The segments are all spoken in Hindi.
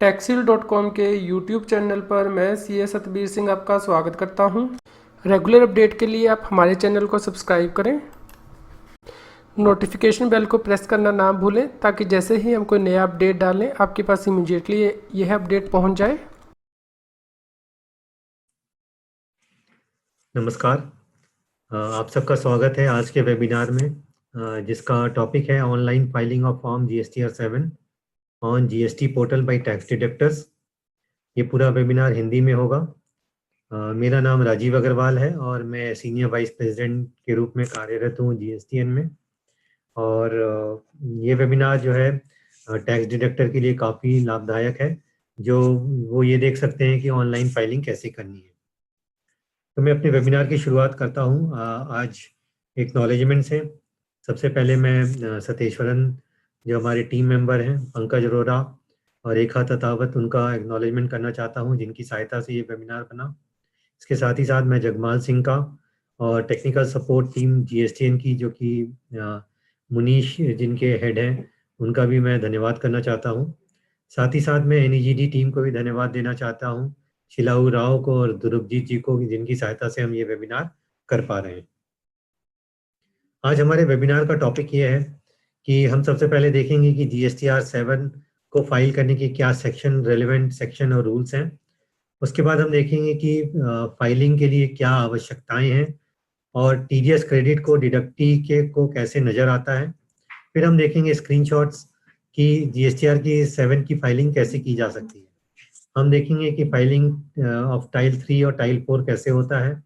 टैक्सील.com के यूट्यूब चैनल पर मैं सी ए सतबीर सिंह आपका स्वागत करता हूं। रेगुलर अपडेट के लिए आप हमारे चैनल को सब्सक्राइब करें, नोटिफिकेशन बेल को प्रेस करना ना भूलें ताकि जैसे ही हम कोई नया अपडेट डालें आपके पास इमीडिएटली यह अपडेट पहुंच जाए। नमस्कार, आप सबका स्वागत है आज के वेबिनार में, जिसका टॉपिक है online filing of form GSTR 7 on GST portal by tax deductors. ये पूरा वेबिनार हिंदी में होगा। मेरा नाम राजीव अग्रवाल है और मैं सीनियर वाइस प्रेसिडेंट के रूप में कार्यरत हूँ जीएसटीएन में। और ये वेबिनार जो है टैक्स डिडक्टर के लिए काफ़ी लाभदायक है, जो वो ये देख सकते हैं कि ऑनलाइन फाइलिंग कैसे करनी है। तो मैं अपने वेबिनार की शुरुआत करता हूँ आज एक्नॉलेजमेंट से। सबसे पहले मैं सतेश्वरन जो हमारे टीम मेंबर हैं, पंकज अरोरा और रेखा ततावत, उनका एक्नॉलेजमेंट करना चाहता हूँ जिनकी सहायता से ये वेबिनार बना। इसके साथ ही साथ मैं जगमाल सिंह का और टेक्निकल सपोर्ट टीम जीएसटीएन की, जो कि मुनीश जिनके हेड हैं, उनका भी मैं धन्यवाद करना चाहता हूँ। साथ ही साथ मैं एनईजीडी टीम को भी धन्यवाद देना चाहता हूँ, शिलाऊ राव को और ध्रुवजीत जी को, जिनकी सहायता से हम ये वेबिनार कर पा रहे हैं। आज हमारे वेबिनार का टॉपिक ये है कि हम सबसे पहले देखेंगे कि जीएसटीआर 7 को फाइल करने के क्या सेक्शन, रेलेवेंट सेक्शन और रूल्स हैं। उसके बाद हम देखेंगे कि फाइलिंग के लिए क्या आवश्यकताएं हैं और टीडीएस क्रेडिट को डिडक्टी के को कैसे नज़र आता है। फिर हम देखेंगे स्क्रीनशॉट्स कि जीएसटीआर की 7 की फाइलिंग कैसे की जा सकती है। हम देखेंगे कि फाइलिंग ऑफ टाइल 3 और टाइल 4 कैसे होता है,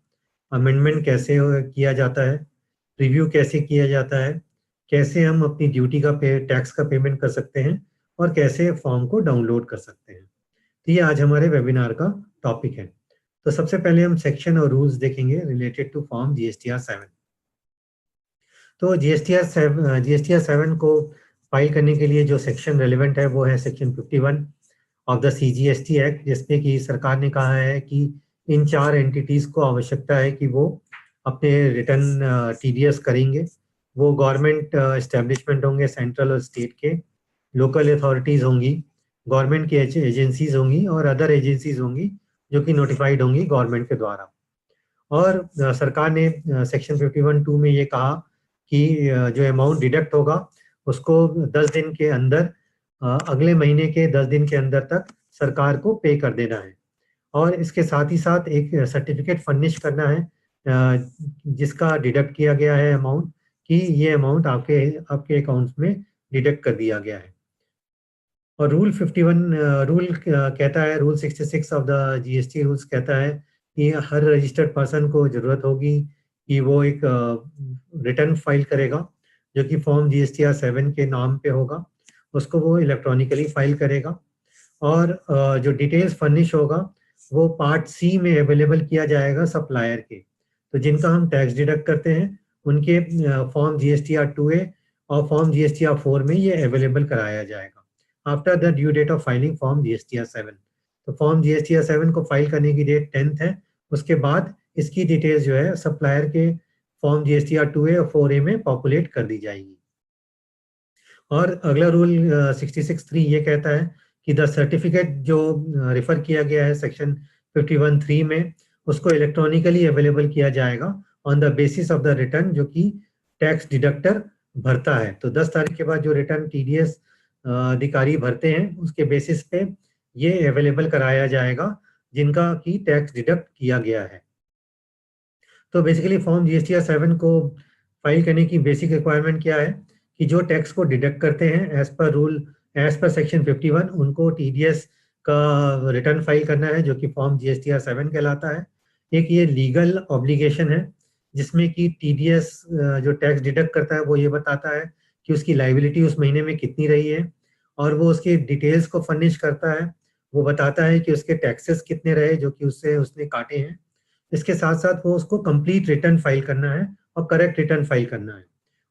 अमेंडमेंट कैसे किया जाता है, रिव्यू कैसे किया जाता है, कैसे हम अपनी ड्यूटी का टैक्स का पेमेंट कर सकते हैं और कैसे फॉर्म को डाउनलोड कर सकते हैं। तो ये आज हमारे वेबिनार का टॉपिक है। तो सबसे पहले हम सेक्शन और रूल्स देखेंगे रिलेटेड टू फॉर्म जीएसटीआर 7। तो जीएसटीआर 7 को फाइल करने के लिए जो सेक्शन रेलिवेंट है वो है section 51 of the CGST act, जिसमें कि सरकार ने कहा है कि इन 4 एंटिटीज को आवश्यकता है कि वो अपने रिटर्न टीडीएस करेंगे। वो गवर्नमेंट एस्टेब्लिशमेंट होंगे, सेंट्रल और स्टेट के, लोकल अथॉरिटीज होंगी, गवर्नमेंट की एजेंसीज होंगी और अदर एजेंसीज होंगी जो कि नोटिफाइड होंगी गवर्नमेंट के द्वारा। और सरकार ने सेक्शन 51(2) में ये कहा कि जो अमाउंट डिडक्ट होगा उसको 10 दिन के अंदर, अगले महीने के 10 दिन के अंदर तक सरकार को पे कर देना है। और इसके साथ ही साथ एक सर्टिफिकेट फर्निश करना है जिसका डिडक्ट किया गया है अमाउंट, कि ये अमाउंट आपके अकाउंट्स में डिडक्ट कर दिया गया है। और rule 66 of the GST rules कहता है कि हर रजिस्टर्ड पर्सन को जरूरत होगी कि वो एक रिटर्न फाइल करेगा जो कि फॉर्म जीएसटीआर 7 के नाम पे होगा। उसको वो इलेक्ट्रॉनिकली फाइल करेगा और जो डिटेल्स फर्निश होगा वो पार्ट सी में अवेलेबल किया जाएगा सप्लायर के। तो जिनका हम टैक्स डिडक्ट करते हैं उनके फॉर्म जीएसटीआर 2A और फॉर्म जीएसटीआर 4 में ये अवेलेबल कराया जाएगा after the due date of filing form GSTR 7। तो फॉर्म जीएसटीआर 7 को फाइल करने की डेट 10th है। उसके बाद इसकी डिटेल्स जो है सप्लायर के फॉर्म जीएसटीआर 2A और 4A में पॉपुलेट कर दी जाएगी। और अगला रूल 66(3) ये कहता है कि द सर्टिफिकेट जो रेफर किया गया है सेक्शन 51(3) में, उसको इलेक्ट्रॉनिकली अवेलेबल किया जाएगा on the basis of the return जो कि टैक्स डिडक्टर भरता है। तो 10 तारीख के बाद जो रिटर्न टीडीएस अधिकारी भरते हैं उसके बेसिस पे ये अवेलेबल कराया जाएगा जिनका की टैक्स डिडक्ट किया गया है। तो बेसिकली फॉर्म जीएसटीआर 7 को फाइल करने की बेसिक रिक्वायरमेंट क्या है कि जो टैक्स को डिडक्ट करते हैं एज पर सेक्शन 51, उनको टीडीएस का रिटर्न फाइल करना है जो कि फॉर्म जीएसटीआर 7 कहलाता है। एक ये लीगल ऑब्लिगेशन है जिसमें कि टीडीएस जो टैक्स डिडक्ट करता है वो ये बताता है कि उसकी लाइबिलिटी उस महीने में कितनी रही है और वो उसके डिटेल्स को फर्निश करता है। वो बताता है कि उसके टैक्सेस कितने रहे जो कि उसने काटे हैं। इसके साथ साथ वो उसको कंप्लीट रिटर्न फाइल करना है और करेक्ट रिटर्न फाइल करना है।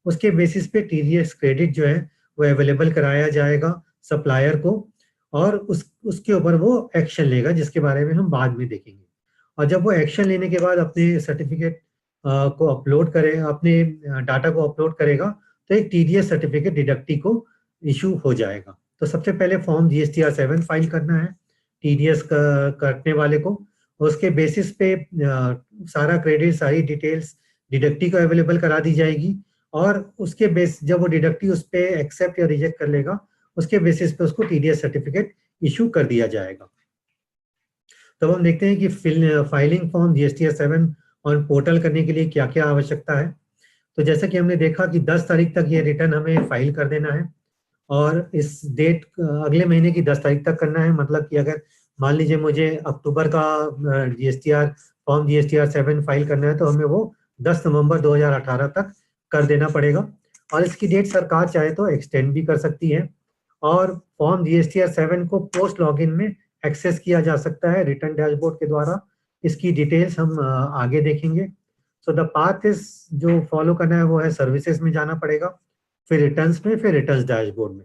उसके बेसिस पे टीडीएस क्रेडिट जो है वो अवेलेबल कराया जाएगा सप्लायर को और उसके ऊपर वो एक्शन लेगा जिसके बारे में हम बाद में देखेंगे। और जब वो एक्शन लेने के बाद अपने सर्टिफिकेट को अपलोड करे, अपने डाटा को अपलोड करेगा, तो एक टीडीएस सर्टिफिकेट डिडक्टी को इशू हो जाएगा। तो सबसे पहले फॉर्म GSTR 7 फाइल करना है TDS काटने वाले को। उसके बेसिस पे सारा क्रेडिट, सारी डिटेल्स डिडक्टी को अवेलेबल करा दी जाएगी, और उसके बेस जब वो डिडक्टी उस पर एक्सेप्ट या रिजेक्ट कर लेगा, उसके बेसिस पे उसको TDS सर्टिफिकेट इशू कर दिया जाएगा। तब हम देखते हैं कि filing form GSTR 7 on portal करने के लिए क्या क्या आवश्यकता है। तो जैसा कि हमने देखा कि 10 तारीख तक ये रिटर्न हमें फाइल कर देना है, और इस डेट अगले महीने की 10 तारीख तक करना है। मतलब कि अगर मान लीजिए मुझे अक्टूबर का फॉर्म GSTR 7 फाइल करना है, तो हमें वो 10 नवंबर 2018 तक कर देना पड़ेगा। और इसकी डेट सरकार चाहे तो एक्सटेंड भी कर सकती है, और फॉर्म GSTR 7 को पोस्ट लॉगिन में एक्सेस किया जा सकता है रिटर्न डैशबोर्ड के द्वारा। इसकी डिटेल्स हम आगे देखेंगे। सो द पाथ इज, जो फॉलो करना है वो है सर्विसेज में जाना पड़ेगा, फिर रिटर्न्स में, फिर रिटर्न्स डैशबोर्ड में।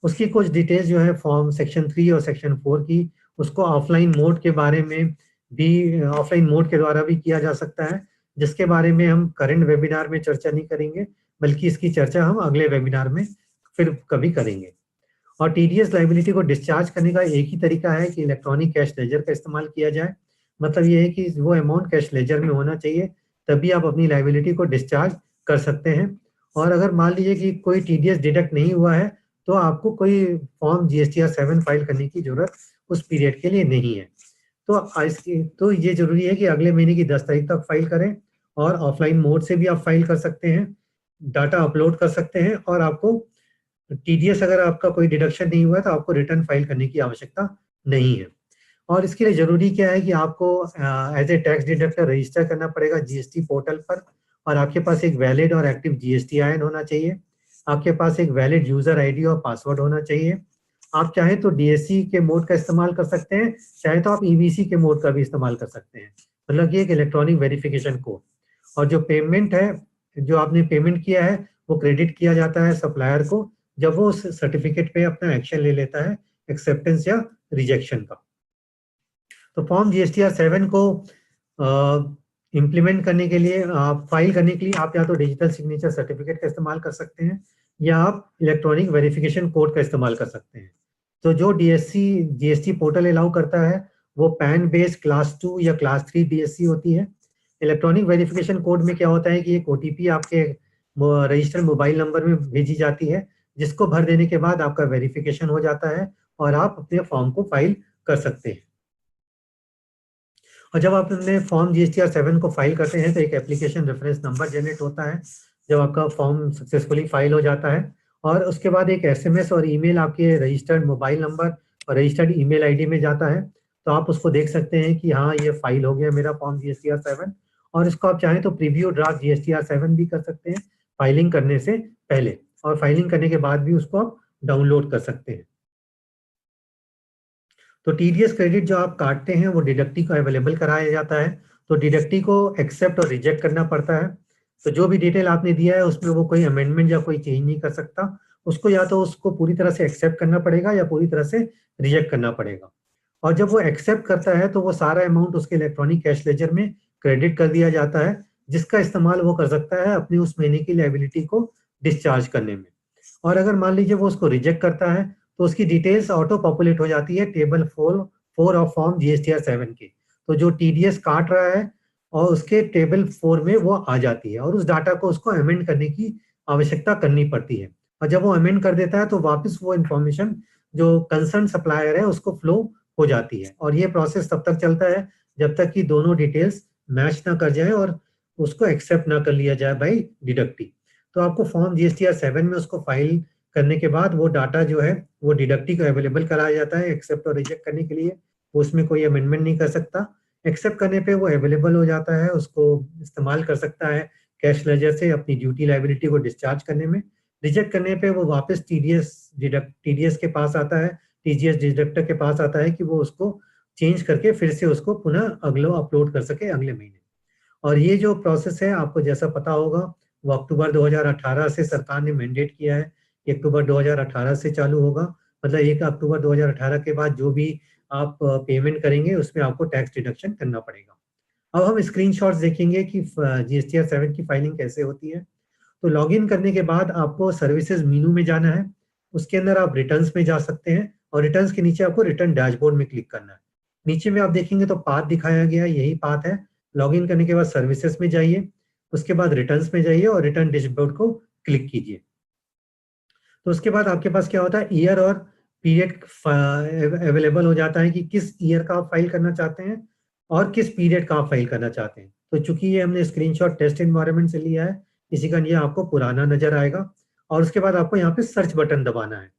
उसकी कुछ डिटेल्स जो है फॉर्म सेक्शन 3 और सेक्शन 4 की, उसको ऑफलाइन मोड के बारे में भी, ऑफलाइन मोड के द्वारा भी किया जा सकता है, जिसके बारे में हम करंट वेबिनार में चर्चा नहीं करेंगे, बल्कि इसकी चर्चा हम अगले वेबिनार में फिर कभी करेंगे। और TDS लाइबिलिटी को डिस्चार्ज करने का एक ही तरीका है कि इलेक्ट्रॉनिक कैश लेजर का इस्तेमाल किया जाए। मतलब ये है कि वो अमाउंट कैश लेजर में होना चाहिए, तभी आप अपनी लाइबिलिटी को डिस्चार्ज कर सकते हैं। और अगर मान लीजिए कि कोई TDS डिडक्ट नहीं हुआ है, तो आपको कोई फॉर्म GSTR 7 फाइल करने की जरूरत उस पीरियड के लिए नहीं है। तो ये जरूरी है कि अगले महीने की 10 तारीख तक फाइल करें, और ऑफलाइन मोड से भी आप फाइल कर सकते हैं, डाटा अपलोड कर सकते हैं, और आपको TDS अगर आपका कोई डिडक्शन नहीं हुआ है तो आपको रिटर्न फाइल करने की आवश्यकता नहीं है। और इसके लिए जरूरी क्या है कि आपको as a tax deductor register करना पड़ेगा GST पोर्टल पर, और आपके पास एक वैलिड और एक्टिव GSTIN होना चाहिए। आपके पास एक वैलिड यूजर ID और पासवर्ड होना चाहिए। आप चाहे तो DSC के मोड का इस्तेमाल कर सकते हैं, चाहे तो आप EVC के मोड का भी इस्तेमाल कर सकते हैं। मतलब ये एक इलेक्ट्रॉनिक वेरिफिकेशन कोड। और जो पेमेंट है, जो आपने पेमेंट किया है, वो क्रेडिट किया जाता है सप्लायर को, जब वो उस सर्टिफिकेट पे अपना एक्शन ले लेता है एक्सेप्टेंस या रिजेक्शन का। तो फॉर्म GSTR 7 को इम्प्लीमेंट करने के लिए, फाइल करने के लिए आप या तो डिजिटल सिग्नेचर सर्टिफिकेट का इस्तेमाल कर सकते हैं, या आप इलेक्ट्रॉनिक वेरिफिकेशन कोड का इस्तेमाल कर सकते हैं। तो जो GST पोर्टल अलाउ करता है, वो पैन बेस्ड क्लास 2 या क्लास 3 DSC होती है। इलेक्ट्रॉनिक वेरिफिकेशन कोड में क्या होता है कि एक OTP आपके रजिस्टर्ड मोबाइल नंबर में भेजी जाती है, जिसको भर देने के बाद आपका वेरिफिकेशन हो जाता है, और आप अपने फॉर्म को फाइल कर सकते हैं। और जब आप अपने फॉर्म GSTR 7 को फाइल करते हैं, तो एक एप्लीकेशन रेफरेंस नंबर जनरेट होता है जब आपका फॉर्म सक्सेसफुली फाइल हो जाता है। और उसके बाद एक SMS और ईमेल आपके रजिस्टर्ड मोबाइल नंबर और रजिस्टर्ड ईमेल ID में जाता है। तो आप उसको देख सकते हैं कि हाँ, ये फाइल हो गया मेरा फॉर्म GSTR 7। और इसको आप चाहें तो प्रीव्यू ड्राफ्ट GSTR 7 भी कर सकते हैं फाइलिंग करने से पहले, और फाइलिंग करने के बाद भी उसको आप डाउनलोड कर सकते हैं। तो TDS क्रेडिट जो आप काटते हैं, वो डिडक्टी को अवेलेबल कराया जाता है। तो डिडक्टी को एक्सेप्ट और रिजेक्ट करना पड़ता है। तो जो भी डिटेल आपने दिया है उसमें वो कोई अमेंडमेंट या कोई चेंज नहीं कर सकता। उसको या तो उसको पूरी तरह से एक्सेप्ट करना पड़ेगा, या पूरी तरह से रिजेक्ट करना पड़ेगा। और जब वो एक्सेप्ट करता है, तो वो सारा अमाउंट उसके इलेक्ट्रॉनिक कैश लेजर में क्रेडिट कर दिया जाता है, जिसका इस्तेमाल वो कर सकता है अपनी उस महीने की लायबिलिटी को डिस्चार्ज करने में। और अगर मान लीजिए वो उसको रिजेक्ट करता है, तो उसकी डिटेल्स ऑटो पॉपुलेट हो जाती है टेबल 4 ऑफ फॉर्म GSTR 7 के। तो जो TDS काट रहा है, और उसके टेबल 4 में वो आ जाती है, और उस डाटा को उसको अमेंड करने की आवश्यकता करनी पड़ती है। और जब वो अमेंड कर देता है, तो वापस वो इंफॉर्मेशन जो कंसर्न सप्लायर है उसको फ्लो हो जाती है। और ये प्रोसेस तब तक चलता है जब तक कि दोनों डिटेल्स मैच ना कर जाए और उसको एक्सेप्ट ना कर लिया जाए बाई डिडक्टी। तो आपको फॉर्म GSTR 7 में उसको फाइल करने के बाद वो डाटा जो है वो डिडक्टी को अवेलेबल कराया जाता है एक्सेप्ट और रिजेक्ट करने के लिए। उसमें कोई अमेंडमेंट नहीं कर सकता। एक्सेप्ट करने पे वो अवेलेबल हो जाता है, उसको इस्तेमाल कर सकता है कैश लेजर से अपनी ड्यूटी लायबिलिटी को डिस्चार्ज करने में। रिजेक्ट करने पे वो वापस TDS के पास आता है, TGS डिडक्टर के पास आता है कि वो उसको चेंज करके फिर से उसको पुनः अगला अपलोड कर सके अगले महीने। और ये जो प्रोसेस है, आपको जैसा पता होगा, वो अक्टूबर 2018 से सरकार ने मैंडेट किया है कि अक्टूबर 2018 से चालू होगा। मतलब 1 अक्टूबर 2018 के बाद जो भी आप पेमेंट करेंगे, उसमें आपको टैक्स डिडक्शन करना पड़ेगा। अब हम स्क्रीनशॉट्स देखेंगे कि GSTR 7 की फाइलिंग कैसे होती है। तो लॉगिन करने के बाद आपको सर्विसेज मेनू में जाना है। उसके अंदर आप रिटर्न्स में जा सकते हैं और रिटर्न्स के नीचे आपको रिटर्न डैशबोर्ड में क्लिक करना है। नीचे में आप देखेंगे तो पाथ दिखाया गया है, यही पाथ है। लॉगिन करने के बाद सर्विसेज में जाइए, उसके बाद रिटर्न्स में जाइए और रिटर्न डैशबोर्ड को क्लिक कीजिए। तो उसके बाद आपके पास क्या होता है, ईयर और पीरियड अवेलेबल हो जाता है कि किस ईयर का आप फाइल करना चाहते हैं और किस पीरियड का आप फाइल करना चाहते हैं। तो चूंकि ये हमने स्क्रीनशॉट टेस्ट एनवायरनमेंट से लिया है, इसी का ये आपको पुराना नजर आएगा। और उसके बाद आपको यहाँ पे सर्च बटन दबाना है।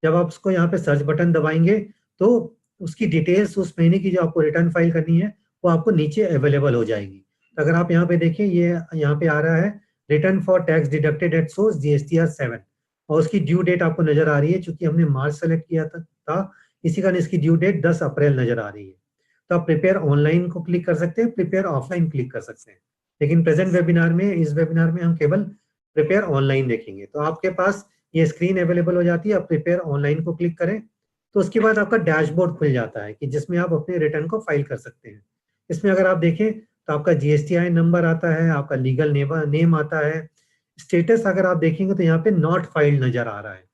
जब आप उसको यहाँ पे सर्च बटन दबाएंगे तो उसकी डिटेल्स उस महीने की जो आपको रिटर्न फाइल करनी है वो आपको नीचे अवेलेबल हो जाएगी। तो अगर आप यहाँ पे देखिए, ये यहाँ पे आ रहा है return for tax deducted at source GSTR 7 और उसकी ड्यू डेट आपको नजर आ रही है। चूंकि हमने मार्च सेलेक्ट किया था इसी कारण इसकी ड्यू डेट 10 अप्रैल नजर आ रही है। तो आप प्रिपेयर ऑनलाइन को क्लिक कर सकते हैं, प्रिपेयर ऑफलाइन क्लिक कर सकते हैं। लेकिन प्रेजेंट वेबिनार में, इस वेबिनार में हम केवल प्रिपेयर ऑनलाइन देखेंगे। तो आपके पास ये स्क्रीन अवेलेबल हो जाती है, आप प्रिपेयर ऑनलाइन को क्लिक करें तो उसके बाद आपका डैशबोर्ड खुल जाता है कि जिसमें आप अपने रिटर्न को फाइल कर सकते हैं। इसमें अगर आप देखें तो आपका GSTI नंबर आता है, आपका लीगल नेम आता है। स्टेटस अगर आप देखेंगे तो यहाँ पे नॉट फाइल्ड नजर आ रहा है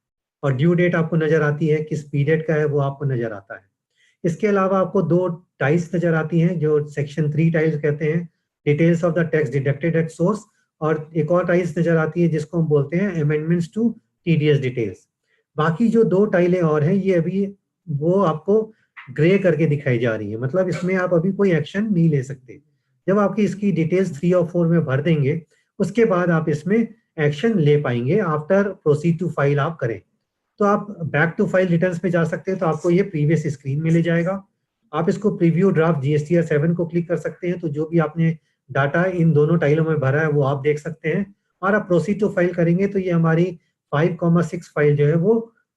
और ड्यू डेट आपको नजर आती है, किस पीरियड का है वो आपको नजर आता है। इसके अलावा आपको दो टाइल्स नजर आती हैं जो सेक्शन 3 टाइल्स कहते हैं, details of the tax deducted at source. और एक और टाइल्स नजर आती है जिसको हम बोलते हैं अमेंडमेंट्स टू TDS डिटेल्स। बाकी जो दो टाइलें और हैं ये अभी वो आपको ग्रे करके दिखाई जा रही है, मतलब इसमें आप अभी कोई एक्शन नहीं ले सकते। जब आपकी इसकी डिटेल्स 3 और 4 में भर देंगे उसके बाद आप इसमें एक्शन ले पाएंगे आफ्टर प्रोसीड टू फाइल आप करें। तो आप बैक टू फाइल रिटर्न्स पे जा सकते हैं तो आपको ये प्रीवियस स्क्रीन में ले जाएगा। आप इसको प्रीव्यू ड्राफ्ट GSTR 7 को क्लिक कर सकते हैं तो जो भी आपने डाटा इन दोनों टाइलों में भरा है वो आप देख सकते हैं। और आप प्रोसीड टू फाइल करेंगे तो ये हमारी 5,6 फाइल जो है वो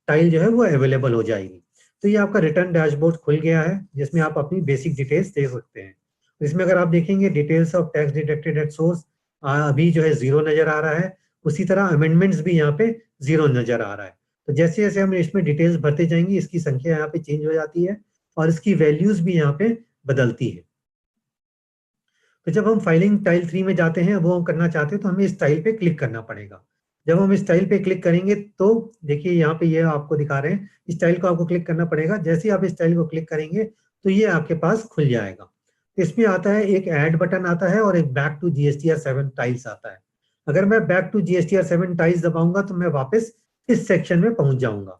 टाइल जो है वो अवेलेबल हो जाएगी। तो ये आपका रिटर्न डैशबोर्ड खुल गया है जिसमें आप अपनी बेसिक डिटेल्स देख सकते हैं। इसमें अगर आप देखेंगे details of tax deducted at source अभी जो है 0 नजर आ रहा है, उसी तरह अमेंडमेंट्स भी यहाँ पे 0 नजर आ रहा है। तो जैसे जैसे हम इसमें डिटेल्स भरते जाएंगे इसकी संख्या यहाँ पे चेंज हो जाती है और इसकी वैल्यूज भी यहाँ पे बदलती है। तो जब हम फाइलिंग टाइल 3 में जाते हैं वो हम करना चाहते हैं तो हमें इस टाइल पे क्लिक करना पड़ेगा। जब हम इस टाइल पे क्लिक करेंगे तो देखिए यहाँ पे ये आपको दिखा रहे हैं, इस टाइल को आपको क्लिक करना पड़ेगा। जैसे ही आप इस टाइल को क्लिक करेंगे तो ये आपके पास खुल जाएगा। इसमें आता है एक ऐड बटन आता है और एक बैक टू GSTR 7 टाइल्स आता है। अगर मैं बैक टू GSTR 7 टाइल्स दबाऊंगा तो मैं वापस इस सेक्शन में पहुंच जाऊंगा।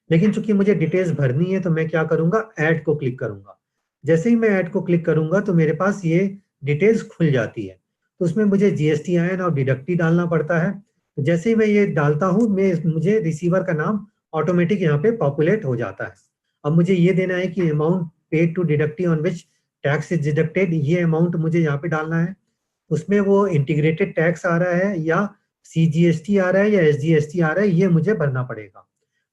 लेकिन चूंकि मुझे डिटेल्स भरनी है तो मैं क्या करूंगा, ऐड को क्लिक करूंगा। जैसे ही मैं ऐड को क्लिक करूंगा तो मेरे पास ये डिटेल्स खुल जाती है। तो उसमें मुझे GSTIN और डिडक्टी डालना पड़ता है। तो जैसे ही मैं ये डालता हूँ मुझे रिसीवर का नाम ऑटोमेटिक यहाँ पे पॉपुलेट हो जाता है। अब मुझे ये देना है कि amount paid to deductee on which tax is deducted, ये अमाउंट मुझे यहाँ पे डालना है। उसमें वो इंटीग्रेटेड टैक्स आ रहा है या CGST आ रहा है या SGST आ रहा है, ये मुझे भरना पड़ेगा।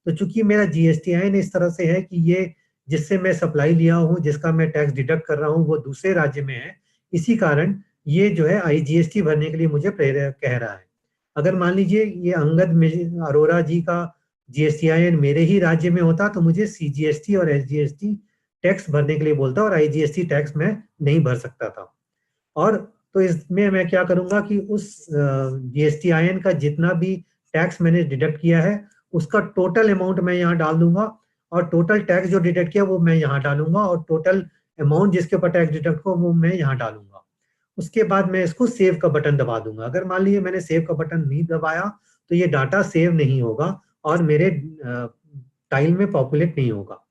तो चूंकि मेरा GSTIN इस तरह से है कि ये जिससे मैं सप्लाई लिया हूँ, जिसका मैं टैक्स डिडक्ट कर रहा हूँ वो दूसरे राज्य में है, इसी कारण ये जो है IGST भरने के लिए मुझे कह रहा है। अगर मान लीजिए ये अंगद अरोरा जी का GSTIN मेरे ही राज्य में होता तो मुझे CGST और SGST टैक्स भरने के लिए बोलता और IGST टैक्स मैं नहीं भर सकता था। और तो इसमें मैं क्या करूंगा कि उस GSTIN का जितना भी टैक्स मैंने डिडक्ट किया है उसका टोटल अमाउंट मैं यहाँ डाल दूंगा और टोटल टैक्स जो डिडक्ट किया वो मैं यहाँ डालूंगा और टोटल अमाउंट जिसके ऊपर टैक्स डिडक्ट हो वो मैं यहाँ डालूंगा। उसके बाद मैं इसको सेव का बटन दबा दूंगा। अगर मान लीजिए मैंने सेव का बटन नहीं दबाया तो ये डाटा सेव नहीं होगा और मेरे टाइल में पॉपुलेट नहीं होगा।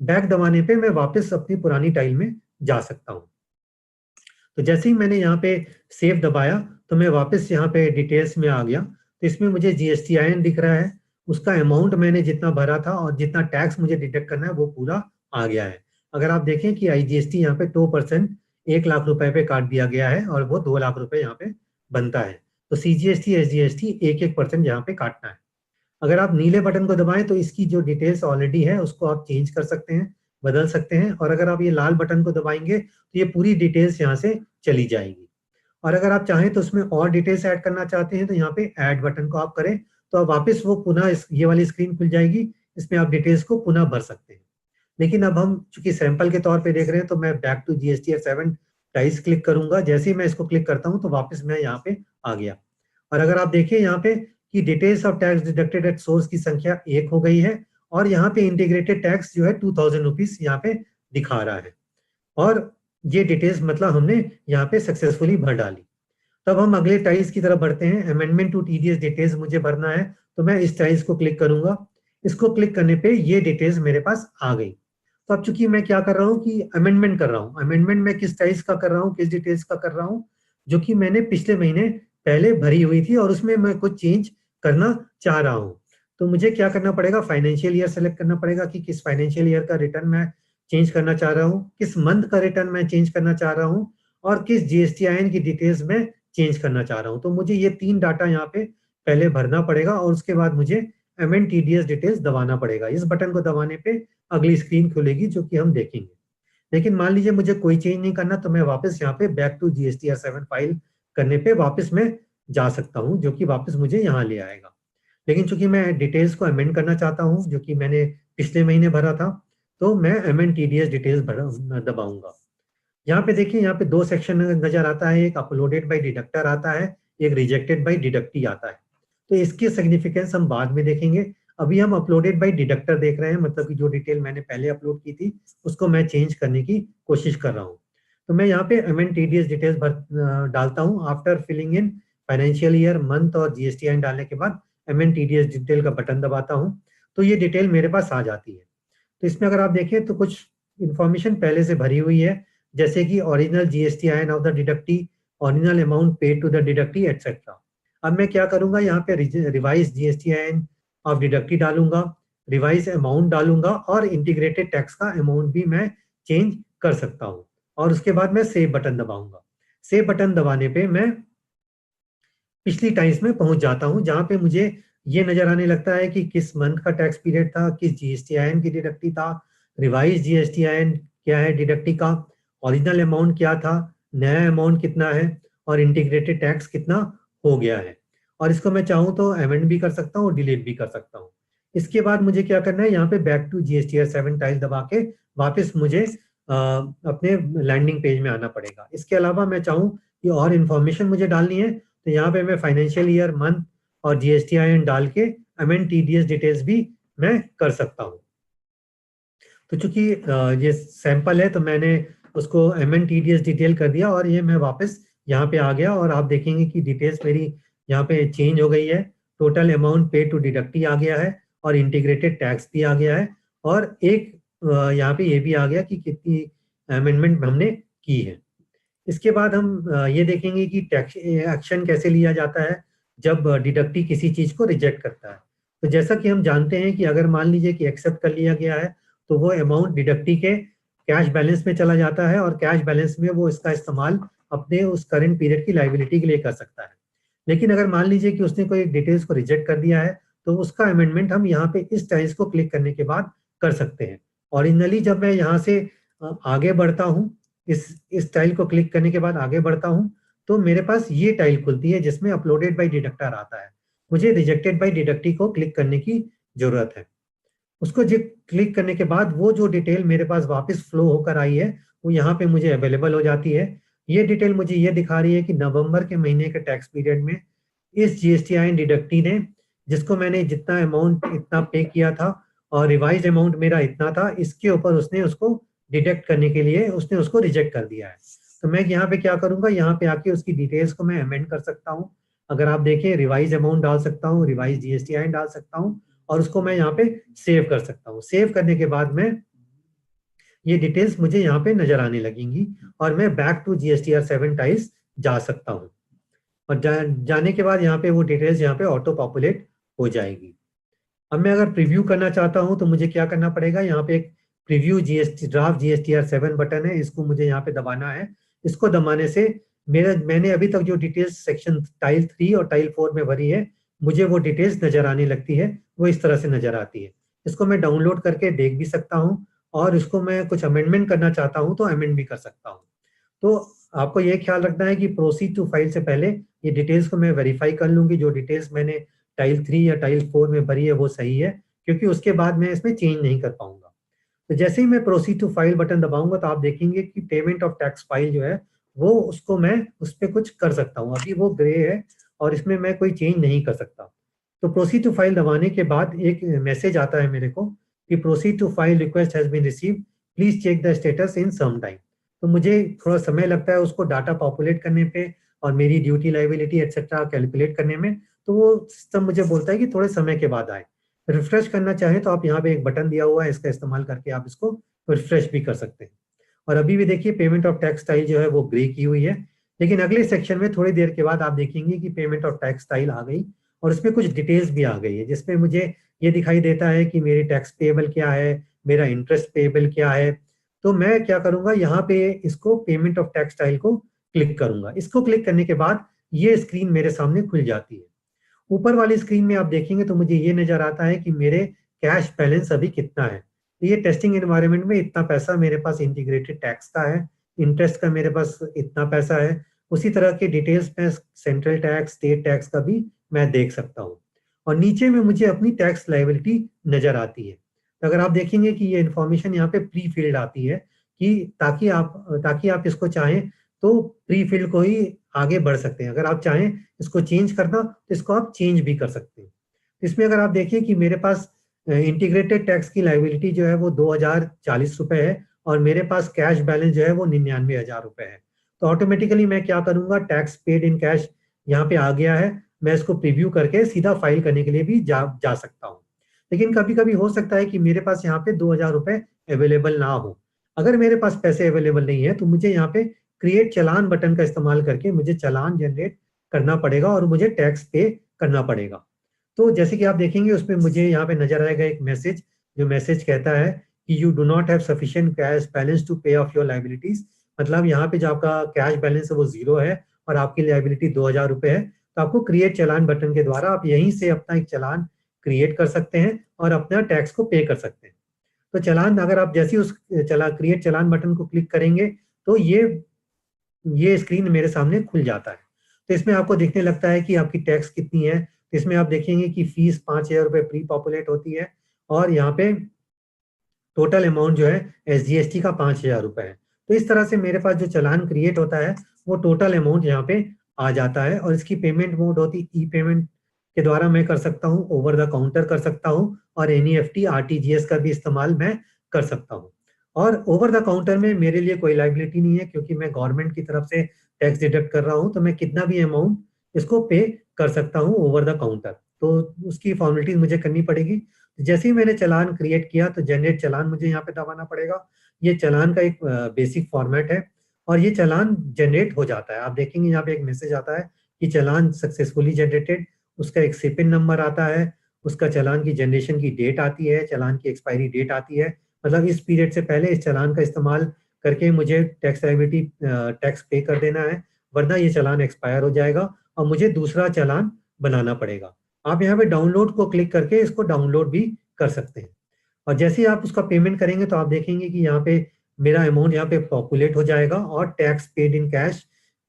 बैक दबाने पे मैं वापस अपनी पुरानी टाइल में जा सकता हूँ। तो जैसे ही मैंने यहाँ पे सेव दबाया तो मैं वापस यहाँ पे डिटेल्स में आ गया। तो इसमें मुझे GSTIN दिख रहा है, उसका अमाउंट मैंने जितना भरा था और जितना टैक्स मुझे डिडक्ट करना है वो पूरा आ गया है। अगर आप देखें कि IGST यहाँ पे 2% 1 लाख रुपए पे काट दिया गया है और वो 2 लाख रुपए यहाँ पे बनता है। तो CGST SGST 1-1% यहाँ पे काटना है। अगर आप नीले बटन को दबाएं तो इसकी जो डिटेल्स ऑलरेडी है उसको आप चेंज कर सकते हैं, बदल सकते हैं। और अगर आप ये लाल बटन को दबाएंगे तो ये पूरी डिटेल्स यहाँ से चली जाएगी। और अगर आप चाहें तो उसमें और डिटेल्स ऐड करना चाहते हैं तो यहाँ पे ऐड बटन को आप करें तो आप वापस वो पुनः ये वाली स्क्रीन खुल जाएगी, इसमें आप डिटेल्स को पुनः भर सकते हैं। लेकिन अब हम चूंकि सैंपल के तौर पे देख रहे हैं तो मैं back to GSTR 7 tiles click करूंगा। जैसे ही मैं इसको क्लिक करता हूँ तो वापस मैं यहाँ पे आ गया। और अगर आप देखिए यहाँ पे कि details of tax deducted at source की संख्या 1 हो गई है और यहाँ पे इंटीग्रेटेड टैक्स जो है 2000 रुपीज यहाँ पे दिखा रहा है। और ये डिटेल्स मतलब हमने यहाँ पे सक्सेसफुली भर डाली। तब हम अगले टाइल्स की तरफ बढ़ते हैं। अमेंडमेंट टू टीडीएस डिटेल्स मुझे भरना है, तो मैं इस टाइल्स को क्लिक करूंगा। इसको क्लिक करने पे ये डिटेल्स मेरे पास आ गई। तो अब चूंकि मैं क्या कर रहा हूँ कि अमेंडमेंट कर रहा हूँ। अमेंडमेंट मैं किस टाइल्स का कर रहा हूँ, किस डिटेल्स का कर रहा हूँ, जो कि मैंने पिछले महीने पहले भरी हुई थी और उसमें मैं कुछ चेंज करना चाह रहा हूँ। तो मुझे क्या करना पड़ेगा, फाइनेंशियल ईयर सेलेक्ट करना पड़ेगा कि किस फाइनेंशियल ईयर का रिटर्न मैं चेंज करना चाह रहा हूँ, किस मंथ का रिटर्न मैं चेंज करना चाह रहा हूँ और किस जीएसटीआईएन की डिटेल्स में चेंज करना चाह रहा हूँ। तो मुझे ये 3 डाटा यहाँ पे पहले भरना पड़ेगा और उसके बाद मुझे अमेंड टीडीएस डिटेल्स दबाना पड़ेगा। इस बटन को दबाने पे अगली स्क्रीन खुलेगी जो कि हम देखेंगे। लेकिन मान लीजिए मुझे कोई चेंज नहीं करना, तो मैं वापस यहाँ पे बैक टू जीएसटीआर 7 फाइल करने पे वापस मैं जा सकता हूँ, जो कि वापस मुझे यहाँ ले आएगा। लेकिन चूंकि मैं डिटेल्स को अमेंड करना चाहता हूँ जो कि मैंने पिछले महीने भरा था, तो मैं अमेंड टीडीएस डिटेल्स दबाऊंगा। यहाँ पे देखिए, यहाँ पे 2 सेक्शन नजर आता है, एक अपलोडेड बाय डिडक्टर आता है, एक रिजेक्टेड बाय डिडक्टी आता है। तो इसकी सिग्निफिकेंस हम बाद में देखेंगे। अभी हम अपलोडेड बाय डिडक्टर देख रहे हैं, मतलब कि जो डिटेल मैंने पहले अपलोड की थी उसको मैं चेंज करने की कोशिश कर रहा हूँ। तो मैं यहाँ पे अमेंड टीडीएस डिटेल्स डालता हूँ। After filling in financial year, month और जीएसटीआईएन डालने के बाद अमेंड टीडीएस डिटेल का बटन दबाता हूँ, तो ये डिटेल मेरे पास आ जाती है। तो इसमें अगर आप देखें तो कुछ इंफॉर्मेशन पहले से भरी हुई है, जैसे कि original GSTIN of the deductee, original amount paid to the deductee etcetera. अब मैं क्या करूंगा, यहाँ पे रिवाइज जीएसटीआईएन ऑफ डिडक्टी डालूंगा, रिवाइज अमाउंट डालूंगा और इंटीग्रेटेड टैक्स का अमाउंट भी मैं चेंज कर सकता हूँ। और उसके बाद मैं सेव बटन दबाऊंगा। सेव बटन दबाने पे मैं पिछली टाइम्स में पहुंच जाता हूं, जहां पे मुझे ये नजर आने लगता है कि किस मंथ का टैक्स पीरियड था, किस जीएसटीआईएन की डिडक्टी था, रिवाइज जीएसटीआईएन क्या है डिडक्टी का, ओरिजिनल अमाउंट क्या था, नया अमाउंट कितना है और इंटीग्रेटेड टैक्स कितना हो गया है। और इसको मैं चाहूँ तो अमेंड भी कर सकता हूँ और डिलीट भी कर सकता हूँ। इसके बाद मुझे क्या करना है, यहाँ पे बैक टू जीएसटीआर 7 टाइल दबा के वापस मुझे अपने लैंडिंग पेज में आना पड़ेगा। इसके अलावा मैं चाहूँ कि और इन्फॉर्मेशन मुझे डालनी है, तो यहाँ पे मैं फाइनेंशियल ईयर, मंथ और जीएसटीआईएन डाल के अमेंड टीडीएस डिटेल्स भी मैं कर सकता हूँ। तो चूंकि ये सैंपल है, तो मैंने उसको अमेंड टीडीएस डिटेल कर दिया और ये मैं वापस यहाँ पे आ गया और आप देखेंगे कि डिटेल्स मेरी यहाँ पे चेंज हो गई है। टोटल अमाउंट पे टू डिडक्टी आ गया है और इंटीग्रेटेड टैक्स भी आ गया है और एक यहाँ पे ये भी आ गया कि कितनी अमेंडमेंट हमने की है। इसके बाद हम ये देखेंगे कि टैक्स एक्शन कैसे लिया जाता है जब डिडक्टी किसी चीज को रिजेक्ट करता है। तो जैसा कि हम जानते हैं कि अगर मान लीजिए कि एक्सेप्ट कर लिया गया है, तो वो अमाउंट डिडक्टी के कैश बैलेंस में चला जाता है और कैश बैलेंस में वो इसका इस्तेमाल अपने उस करंट पीरियड की लाइबिलिटी के लिए कर सकता है। लेकिन अगर मान लीजिए कि उसने कोई डिटेल्स को रिजेक्ट कर दिया है, तो उसका अमेंडमेंट हम यहाँ पे इस टाइल्स को क्लिक करने के बाद कर सकते हैं। ओरिजिनली जब मैं यहाँ से आगे बढ़ता हूँ, इस टाइल को क्लिक करने के बाद आगे बढ़ता हूँ, तो मेरे पास ये टाइल खुलती है जिसमें अपलोडेड बाय डिडक्टर आता है। मुझे रिजेक्टेड बाय डिडक्टी को क्लिक करने की जरूरत है। उसको क्लिक करने के बाद वो जो डिटेल मेरे पास वापस फ्लो होकर आई है, वो यहाँ पे मुझे अवेलेबल हो जाती है। ये डिटेल मुझे ये दिखा रही है कि नवंबर के महीने के टैक्स पीरियड में इस जीएसटीआईएन डिडक्टी ने, जिसको मैंने जितना अमाउंट इतना पे किया था और रिवाइज अमाउंट मेरा इतना था, इसके ऊपर उसने उसको डिटेक्ट करने के लिए उसने उसको रिजेक्ट कर दिया है। तो मैं यहाँ पे क्या करूंगा, यहाँ पे आके उसकी डिटेल्स को मैं अमेंड कर सकता हूँ। अगर आप देखें, रिवाइज अमाउंट डाल सकता हूँ, रिवाइज जीएसटीआईएन डाल सकता हूँ और उसको मैं यहाँ पे सेव कर सकता हूँ। सेव करने के बाद में ये डिटेल्स मुझे यहाँ पे नजर आने लगेंगी और मैं बैक टू जीएसटीआर 7 टाइल्स जा सकता हूँ और जाने के बाद यहाँ पे वो डिटेल्स यहाँ पे ऑटो पॉपुलेट हो जाएगी। अब मैं अगर प्रीव्यू करना चाहता हूँ तो मुझे क्या करना पड़ेगा, यहाँ पे एक प्रीव्यू ड्राफ्ट जीएसटीआर 7 बटन है, इसको मुझे यहाँ पे दबाना है। इसको दबाने से मैंने अभी तक जो डिटेल्स सेक्शन टाइल 3 और टाइल 4 में भरी है, मुझे वो डिटेल्स नजर आने लगती है, वो इस तरह से नजर आती है। इसको मैं डाउनलोड करके देख भी सकता हूँ और इसको मैं कुछ अमेंडमेंट करना चाहता हूँ तो अमेंड भी कर सकता हूँ। तो आपको ये ख्याल रखना है कि प्रोसीड टू फाइल से पहले ये डिटेल्स को मैं वेरीफाई कर लूंगी, जो डिटेल्स मैंने टाइल 3 या टाइल 4 में भरी है वो सही है, क्योंकि उसके बाद मैं इसमें चेंज नहीं कर पाऊंगा। तो जैसे ही मैं प्रोसीड टू फाइल बटन दबाऊंगा तो आप देखेंगे कि पेमेंट ऑफ टैक्स फाइल जो है वो उसको मैं उस पर कुछ कर सकता हूँ। अभी वो ग्रे है और इसमें मैं कोई चेंज नहीं कर सकता। तो प्रोसीड टू फाइल दबाने के बाद एक मैसेज आता है मेरे को कि proceed to file request has been received, please check the status in some time. तो मुझे थोड़ा समय लगता है उसको डाटा पॉपुलेट करने पे और मेरी ड्यूटी लाइबिलिटी एक्सेट्रा कैलकुलेट करने में। तो वो सिस्टम मुझे बोलता है कि थोड़े समय के बाद आए। रिफ्रेश करना चाहे तो आप यहाँ पे एक बटन दिया हुआ है, इसका इस्तेमाल करके आप इसको रिफ्रेश भी कर सकते हैं। और अभी भी देखिए पेमेंट ऑफ टैक्स स्टाइल जो है वो ग्रे की हुई है, लेकिन अगले सेक्शन में थोड़ी देर के बाद आप देखेंगे कि पेमेंट ऑफ टैक्स स्टाइल आ गई और उसमें कुछ डिटेल्स भी आ गई है, जिसमें मुझे ये दिखाई देता है कि मेरी टैक्स पेएबल क्या है, मेरा इंटरेस्ट पेएबल क्या है। तो मैं क्या करूंगा, यहाँ पे इसको पेमेंट ऑफ टैक्स स्टाइल को क्लिक करूंगा। इसको क्लिक करने के बाद ये स्क्रीन मेरे सामने खुल जाती है। ऊपर वाली स्क्रीन में आप देखेंगे तो मुझे ये नजर आता है कि मेरे कैश बैलेंस अभी कितना है। तो ये टेस्टिंग एनवायरनमेंट में इतना पैसा मेरे पास इंटीग्रेटेड टैक्स का है, इंटरेस्ट का मेरे पास इतना पैसा है। उसी तरह के डिटेल्स में सेंट्रल टैक्स, स्टेट टैक्स का भी मैं देख सकता हूँ। और नीचे में मुझे अपनी टैक्स लायबिलिटी नजर आती है। तो अगर आप देखेंगे कि ये इंफॉर्मेशन यहाँ पे प्री फिल्ड आती है कि ताकि आप इसको चाहें तो प्री फिल्ड को ही आगे बढ़ सकते हैं। अगर आप चाहें इसको चेंज करना तो इसको आप चेंज भी कर सकते हैं। इसमें अगर आप देखिए कि मेरे पास इंटीग्रेटेड टैक्स की लायबिलिटी जो है वो 2040 रुपए है और मेरे पास कैश बैलेंस जो है वो 99,000 रुपए है। तो ऑटोमेटिकली मैं क्या करूंगा, टैक्स पेड इन कैश यहाँ पे आ गया है, मैं इसको प्रीव्यू करके सीधा फाइल करने के लिए भी जा सकता हूँ। लेकिन कभी कभी हो सकता है कि मेरे पास यहाँ पे 2,000 रुपए अवेलेबल ना हो। अगर मेरे पास पैसे अवेलेबल नहीं है तो मुझे यहाँ पे क्रिएट चलान बटन का इस्तेमाल करके मुझे चलान जनरेट करना पड़ेगा और मुझे टैक्स पे करना पड़ेगा। तो जैसे कि आप देखेंगे उसमें मुझे यहाँ पे नजर आएगा एक मैसेज, जो मैसेज कहता है कि you do not have sufficient cash balance to pay off your liabilities. मतलब यहाँ पे जो आपका कैश बैलेंस है वो 0 है और आपकी लायबिलिटी 2,000 रुपए है। तो आपको क्रिएट चलान बटन के द्वारा आप यहीं से अपना एक चलान क्रिएट कर सकते हैं और अपना टैक्स को पे कर सकते हैं। तो चलान अगर आप जैसे ही उस क्रिएट चलान बटन को क्लिक करेंगे तो ये स्क्रीन मेरे सामने खुल जाता है। तो इसमें आपको दिखने लगता है कि आपकी टैक्स कितनी है। तो इसमें आप देखेंगे कि फीस 5,000 रुपये प्री पॉपुलेट होती है और यहाँ पे टोटल अमाउंट जो है SGST का 5,000 रुपये है। तो इस तरह से मेरे पास जो चलान क्रिएट होता है वो टोटल अमाउंट यहाँ पे आ जाता है। और इसकी पेमेंट मोड होती ई पेमेंट के द्वारा मैं कर सकता हूँ, ओवर द काउंटर कर सकता हूँ और NEFT RTGS का भी इस्तेमाल मैं कर सकता हूँ। और ओवर द काउंटर में मेरे लिए कोई लायबिलिटी नहीं है क्योंकि मैं गवर्नमेंट की तरफ से टैक्स डिडक्ट कर रहा हूँ, तो मैं कितना भी अमाउंट इसको पे कर सकता हूँ ओवर द काउंटर। तो उसकी फॉर्मेलिटीज मुझे करनी पड़ेगी। जैसे ही मैंने चलान क्रिएट किया तो जनरेट चलान मुझे यहाँ पे दबाना पड़ेगा। ये चलान का एक बेसिक फॉर्मेट है और ये चलान जनरेट हो जाता है। आप देखेंगे यहाँ पे एक मैसेज आता है कि चलान सक्सेसफुली जनरेटेड। उसका एक सिपिन नंबर आता है, उसका चलान की जनरेशन की डेट आती है, चलान की एक्सपायरी डेट आती है। मतलब इस पीरियड से पहले इस चलान का इस्तेमाल करके मुझे टैक्स लायबिलिटी टैक्स पे कर देना है, वरना ये चलान एक्सपायर हो जाएगा और मुझे दूसरा चलान बनाना पड़ेगा। आप यहाँ पे डाउनलोड को क्लिक करके इसको डाउनलोड भी कर सकते हैं। और जैसे ही आप उसका पेमेंट करेंगे तो आप देखेंगे कि यहाँ पे मेरा अमाउंट यहाँ पे पॉपुलेट हो जाएगा और टैक्स पेड इन कैश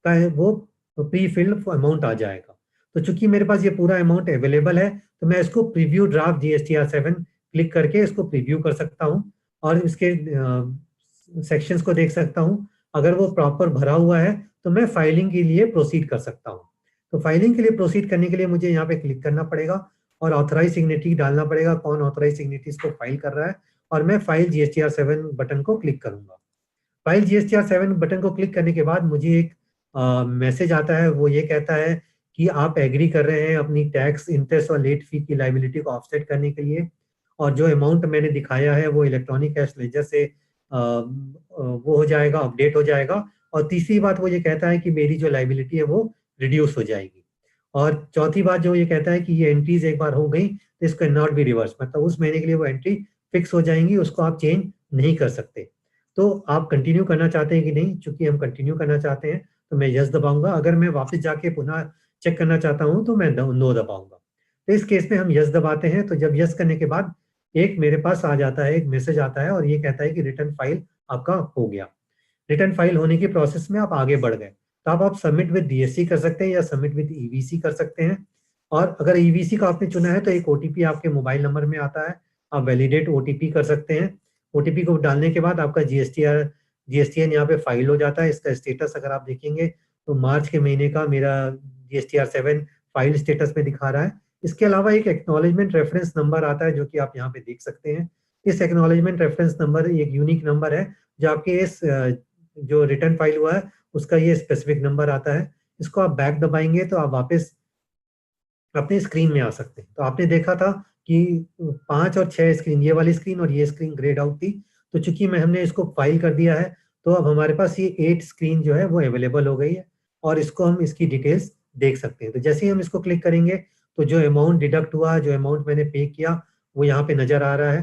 का है वो प्री फिल्ड अमाउंट आ जाएगा। तो चूंकि मेरे पास ये पूरा अमाउंट अवेलेबल है तो मैं इसको प्रीव्यू ड्राफ्ट GSTR7 क्लिक करके इसको प्रीव्यू कर सकता हूँ और इसके सेक्शंस को देख सकता हूँ। अगर वो प्रॉपर भरा हुआ है तो मैं फाइलिंग के लिए प्रोसीड कर सकता हूँ। तो फाइलिंग के लिए प्रोसीड करने के लिए मुझे यहाँ पे क्लिक करना पड़ेगा और ऑथराइज सिग्नेटरी डालना पड़ेगा, कौन ऑथराइज सिग्नेटरीज को फाइल कर रहा है। और मैं फाइल GSTR7 बटन को क्लिक करूंगा। फाइल GSTR7 बटन को क्लिक करने के बाद मुझे एक मैसेज आता है, वो ये कहता है कि आप एग्री कर रहे हैं अपनी टैक्स, इंटरेस्ट और लेट फी की लायबिलिटी को ऑफसेट करने के लिए। और जो अमाउंट मैंने दिखाया है वो इलेक्ट्रॉनिक कैश लेजर से वो हो जाएगा, अपडेट हो जाएगा। और तीसरी बात वो ये कहता है कि मेरी जो लायबिलिटी है वो रिड्यूस हो जाएगी। और चौथी बात जो ये कहता है कि ये एंट्रीज एक बार हो गई तो इसको नॉट बी रिवर्स, मतलब उस महीने के लिए वो एंट्री फिक्स हो जाएंगी, उसको आप चेंज नहीं कर सकते। तो आप कंटिन्यू करना चाहते हैं कि नहीं? चूंकि हम कंटिन्यू करना चाहते हैं तो मैं यस दबाऊंगा। अगर मैं वापस जाके पुनः चेक करना चाहता हूं तो मैं नो दबाऊंगा। तो इस केस में हम यस दबाते हैं। तो जब यस करने के बाद एक मेरे पास आ जाता है, एक मैसेज आता है और ये कहता है कि रिटर्न फाइल आपका हो गया। रिटर्न फाइल होने की प्रोसेस में आप आगे बढ़ गए तो आप सबमिट विद DSC कर सकते हैं या सबमिट विद EVC कर सकते हैं। और अगर EVC का आपने चुना है तो एक OTP आपके मोबाइल नंबर में आता है, आप वैलिडेट OTP कर सकते हैं। OTP को डालने के बाद आपका GSTN यहाँ पे फाइल हो जाता है। इसका स्टेटस अगर आप देखेंगे तो मार्च के महीने का मेरा GSTR7 फाइल स्टेटस में दिखा रहा है। इसके अलावा एक एक्नॉलेजमेंट रेफरेंस नंबर आता है जो कि आप यहाँ पे देख सकते हैं। इस एक्नॉलेजमेंट रेफरेंस नंबर एक यूनिक नंबर है जो आपके इस जो रिटर्न फाइल हुआ है उसका ये स्पेसिफिक नंबर आता है। इसको आप बैक दबाएंगे तो आप वापस अपनी स्क्रीन में आ सकते हैं। तो आपने देखा था कि 5 और 6 स्क्रीन, ये वाली स्क्रीन और ये स्क्रीन ग्रेड आउट थी। तो चूंकि हमने इसको फाइल कर दिया है तो अब हमारे पास ये 8 स्क्रीन जो है वो अवेलेबल हो गई है और इसको हम इसकी डिटेल्स देख सकते हैं। तो जैसे ही हम इसको क्लिक करेंगे तो जो अमाउंट डिडक्ट हुआ, जो अमाउंट मैंने पे किया वो यहाँ पे नजर आ रहा है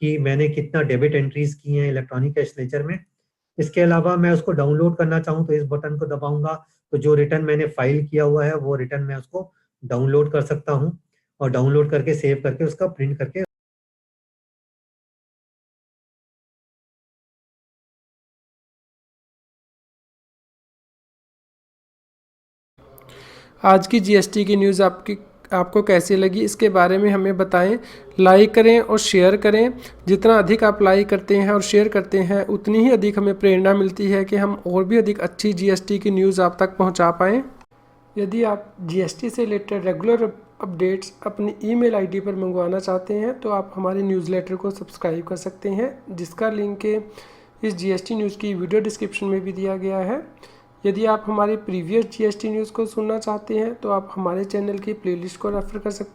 कि मैंने कितना डेबिट एंट्रीज की हैं इलेक्ट्रॉनिक कैश लेजर में। इसके अलावा मैं उसको डाउनलोड करना चाहूँ तो इस बटन को दबाऊंगा तो जो रिटर्न मैंने फाइल किया हुआ है वो रिटर्न मैं उसको डाउनलोड कर सकता हूँ और डाउनलोड करके सेव करके उसका प्रिंट करके आज की जीएसटी की न्यूज़ आपको कैसी लगी इसके बारे में हमें बताएं। लाइक करें और शेयर करें। जितना अधिक आप लाइक करते हैं और शेयर करते हैं उतनी ही अधिक हमें प्रेरणा मिलती है कि हम और भी अधिक अच्छी जीएसटी की न्यूज़ आप तक पहुंचा पाएँ। यदि आप जीएसटी से रिलेटेड रेगुलर अपडेट्स अपनी ईमेल आईडी पर मंगवाना चाहते हैं तो आप हमारे न्यूज़लेटर को सब्सक्राइब कर सकते हैं, जिसका लिंक इस जीएसटी न्यूज़ की वीडियो डिस्क्रिप्शन में भी दिया गया है। यदि आप हमारी प्रीवियस जीएसटी न्यूज़ को सुनना चाहते हैं तो आप हमारे चैनल की प्लेलिस्ट को रेफर कर सकते हैं।